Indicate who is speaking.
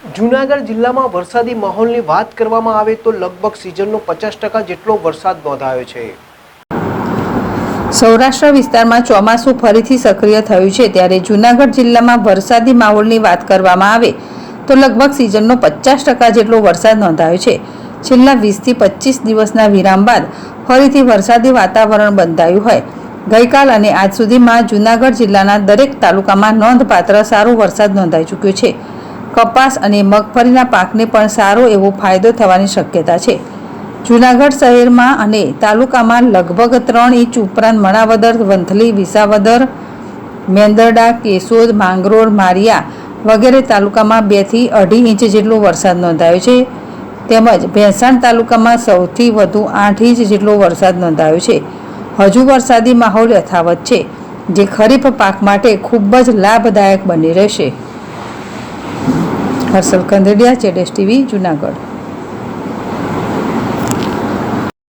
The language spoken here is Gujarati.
Speaker 1: જૂનાગઢ જિલ્લામાં વરસાદી માહોલની વાત કરવામાં આવે તો લગભગ સિઝનનો 50% જેટલો વરસાદ નોંધાયો છે।
Speaker 2: સૌરાષ્ટ્ર વિસ્તારમાં ચોમાસું ફરીથી સક્રિય થયું છે, ત્યારે જૂનાગઢ જિલ્લામાં વરસાદી માહોલની વાત કરવામાં આવે તો લગભગ સિઝનનો 50% જેટલો વરસાદ નોંધાયો છે। છેલ્લા 20 થી 25 દિવસના વિરામ બાદ ફરીથી વરસાદી વાતાવરણ બંધાયું હોય। ગઈકાલ અને આજ સુધીમાં જૂનાગઢ જિલ્લાના દરેક તાલુકામાં નોંધપાત્ર સારો વરસાદ નોંધાઈ ચૂક્યો છે। કપાસ અને મગફળીના પાકને પણ સારો એવો ફાયદો થવાની શક્યતા છે। જૂનાગઢ શહેરમાં અને તાલુકામાં લગભગ 3 ઇંચ ઉપરાંત મણાવદર, વંથલી, વિસાવદર, મેંદરડા, કેશોદ, માંગરોળ, મારિયા વગેરે તાલુકામાં 2 થી 2.5 ઇંચ જેટલો વરસાદ નોંધાયો છે। તેમજ ભેંસાણ તાલુકામાં સૌથી વધુ 8 ઇંચ જેટલો વરસાદ નોંધાયો છે। હજુ વરસાદી માહોલ યથાવત છે, જે ખરીફ પાક માટે ખૂબ જ લાભદાયક બની રહેશે। હર્ષલ કંદડિયા, ZSTV, જૂનાગઢ।